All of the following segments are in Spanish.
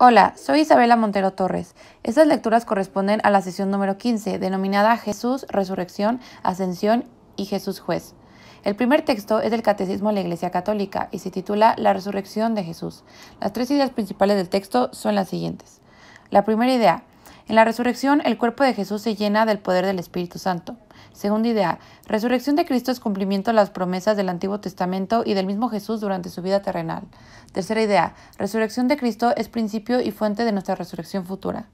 Hola, soy Isabela Montero Torres. Estas lecturas corresponden a la sesión número 15, denominada Jesús, Resurrección, Ascensión y Jesús Juez. El primer texto es del Catecismo de la Iglesia Católica y se titula La Resurrección de Jesús. Las tres ideas principales del texto son las siguientes. La primera idea. En la resurrección, el cuerpo de Jesús se llena del poder del Espíritu Santo. Segunda idea. Resurrección de Cristo es cumplimiento de las promesas del Antiguo Testamento y del mismo Jesús durante su vida terrenal. Tercera idea. Resurrección de Cristo es principio y fuente de nuestra resurrección futura.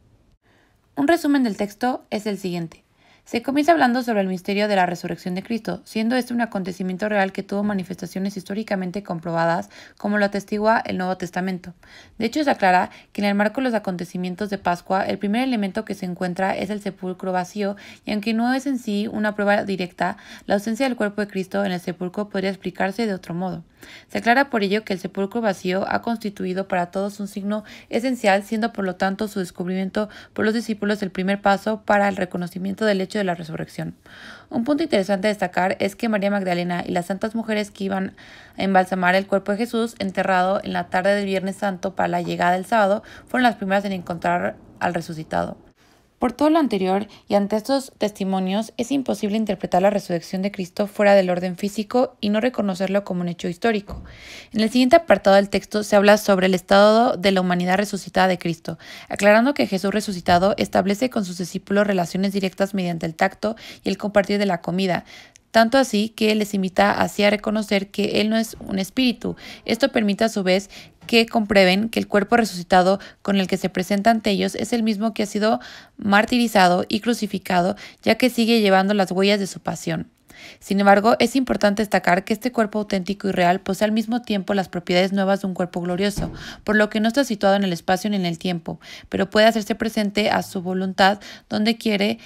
Un resumen del texto es el siguiente. Se comienza hablando sobre el misterio de la resurrección de Cristo, siendo este un acontecimiento real que tuvo manifestaciones históricamente comprobadas, como lo atestigua el Nuevo Testamento. De hecho, se aclara que en el marco de los acontecimientos de Pascua, el primer elemento que se encuentra es el sepulcro vacío, y aunque no es en sí una prueba directa, la ausencia del cuerpo de Cristo en el sepulcro podría explicarse de otro modo. Se aclara por ello que el sepulcro vacío ha constituido para todos un signo esencial, siendo por lo tanto su descubrimiento por los discípulos el primer paso para el reconocimiento del hecho de la resurrección. Un punto interesante a destacar es que María Magdalena y las santas mujeres que iban a embalsamar el cuerpo de Jesús enterrado en la tarde del Viernes Santo para la llegada del sábado fueron las primeras en encontrar al resucitado. Por todo lo anterior y ante estos testimonios, es imposible interpretar la resurrección de Cristo fuera del orden físico y no reconocerlo como un hecho histórico. En el siguiente apartado del texto se habla sobre el estado de la humanidad resucitada de Cristo, aclarando que Jesús resucitado establece con sus discípulos relaciones directas mediante el tacto y el compartir de la comida, tanto así que les invita así a reconocer que Él no es un espíritu. Esto permite a su vez que comprueben que el cuerpo resucitado con el que se presenta ante ellos es el mismo que ha sido martirizado y crucificado, ya que sigue llevando las huellas de su pasión. Sin embargo, es importante destacar que este cuerpo auténtico y real posee al mismo tiempo las propiedades nuevas de un cuerpo glorioso, por lo que no está situado en el espacio ni en el tiempo, pero puede hacerse presente a su voluntad donde quiere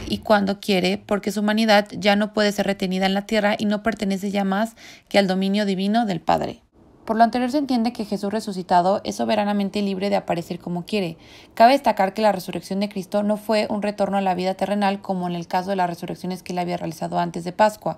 y cuando quiere, porque su humanidad ya no puede ser retenida en la tierra y no pertenece ya más que al dominio divino del Padre. Por lo anterior se entiende que Jesús resucitado es soberanamente libre de aparecer como quiere. Cabe destacar que la resurrección de Cristo no fue un retorno a la vida terrenal como en el caso de las resurrecciones que él había realizado antes de Pascua,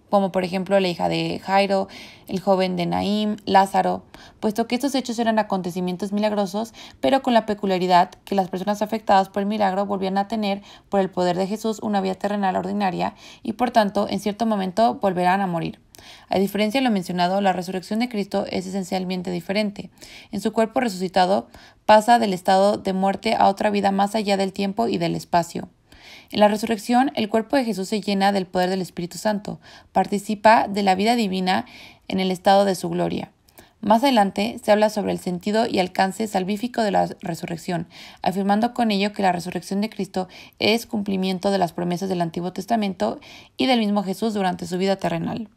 como por ejemplo la hija de Jairo, el joven de Naín, Lázaro, puesto que estos hechos eran acontecimientos milagrosos, pero con la peculiaridad que las personas afectadas por el milagro volvían a tener por el poder de Jesús una vida terrenal ordinaria y por tanto en cierto momento volverán a morir. A diferencia de lo mencionado, la resurrección de Cristo es esencialmente diferente. En su cuerpo resucitado pasa del estado de muerte a otra vida más allá del tiempo y del espacio. En la resurrección, el cuerpo de Jesús se llena del poder del Espíritu Santo, participa de la vida divina en el estado de su gloria. Más adelante se habla sobre el sentido y alcance salvífico de la resurrección, afirmando con ello que la resurrección de Cristo es cumplimiento de las promesas del Antiguo Testamento y del mismo Jesús durante su vida terrenal.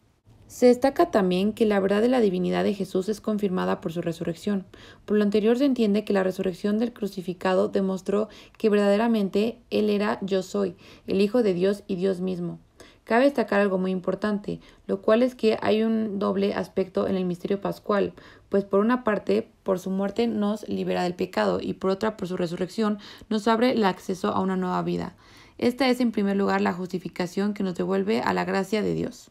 Se destaca también que la verdad de la divinidad de Jesús es confirmada por su resurrección. Por lo anterior se entiende que la resurrección del crucificado demostró que verdaderamente Él era Yo Soy, el Hijo de Dios y Dios mismo. Cabe destacar algo muy importante, lo cual es que hay un doble aspecto en el misterio pascual, pues por una parte, por su muerte nos libera del pecado y por otra, por su resurrección, nos abre el acceso a una nueva vida. Esta es en primer lugar la justificación que nos devuelve a la gracia de Dios.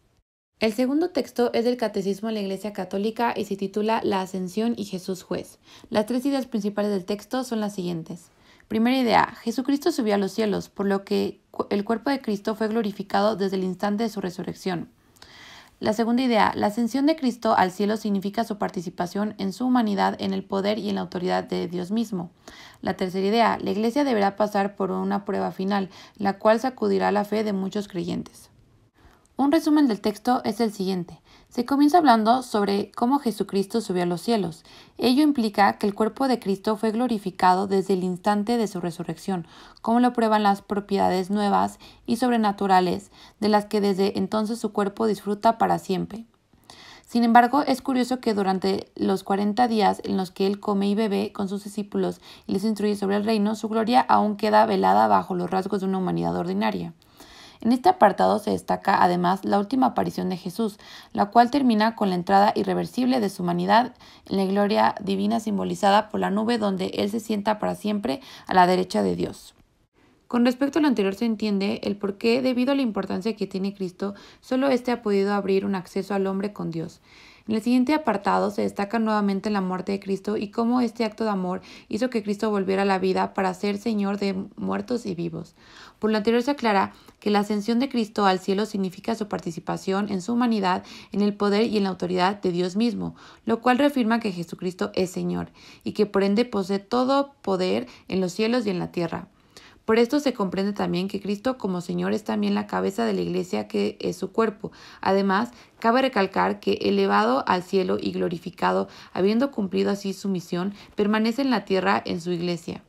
El segundo texto es del Catecismo de la Iglesia Católica y se titula La Ascensión y Jesús Juez. Las tres ideas principales del texto son las siguientes. Primera idea, Jesucristo subió a los cielos, por lo que el cuerpo de Cristo fue glorificado desde el instante de su resurrección. La segunda idea, la ascensión de Cristo al cielo significa su participación en su humanidad, en el poder y en la autoridad de Dios mismo. La tercera idea, la Iglesia deberá pasar por una prueba final, la cual sacudirá la fe de muchos creyentes. Un resumen del texto es el siguiente. Se comienza hablando sobre cómo Jesucristo subió a los cielos. Ello implica que el cuerpo de Cristo fue glorificado desde el instante de su resurrección, como lo prueban las propiedades nuevas y sobrenaturales de las que desde entonces su cuerpo disfruta para siempre. Sin embargo, es curioso que durante los 40 días en los que él come y bebe con sus discípulos y les instruye sobre el reino, su gloria aún queda velada bajo los rasgos de una humanidad ordinaria. En este apartado se destaca además la última aparición de Jesús, la cual termina con la entrada irreversible de su humanidad en la gloria divina simbolizada por la nube donde Él se sienta para siempre a la derecha de Dios. Con respecto a lo anterior se entiende el por qué, debido a la importancia que tiene Cristo, solo éste ha podido abrir un acceso al hombre con Dios. En el siguiente apartado se destaca nuevamente la muerte de Cristo y cómo este acto de amor hizo que Cristo volviera a la vida para ser Señor de muertos y vivos. Por lo anterior se aclara que la ascensión de Cristo al cielo significa su participación en su humanidad, en el poder y en la autoridad de Dios mismo, lo cual reafirma que Jesucristo es Señor y que por ende posee todo poder en los cielos y en la tierra. Por esto se comprende también que Cristo como Señor es también la cabeza de la Iglesia, que es su cuerpo. Además, cabe recalcar que, elevado al cielo y glorificado, habiendo cumplido así su misión, permanece en la tierra en su Iglesia.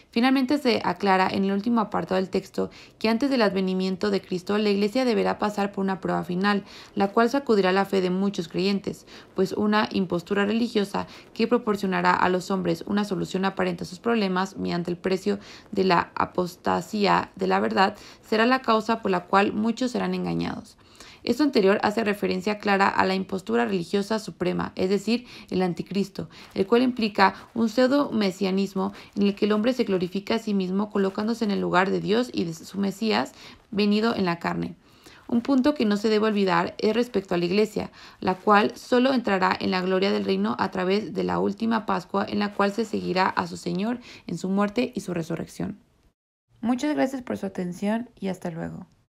Finalmente se aclara en el último apartado del texto que antes del advenimiento de Cristo la Iglesia deberá pasar por una prueba final, la cual sacudirá la fe de muchos creyentes, pues una impostura religiosa que proporcionará a los hombres una solución aparente a sus problemas mediante el precio de la apostasía de la verdad será la causa por la cual muchos serán engañados. Esto anterior hace referencia clara a la impostura religiosa suprema, es decir, el anticristo, el cual implica un pseudo-mesianismo en el que el hombre se glorifica a sí mismo colocándose en el lugar de Dios y de su Mesías venido en la carne. Un punto que no se debe olvidar es respecto a la Iglesia, la cual solo entrará en la gloria del reino a través de la última Pascua, en la cual se seguirá a su Señor en su muerte y su resurrección. Muchas gracias por su atención y hasta luego.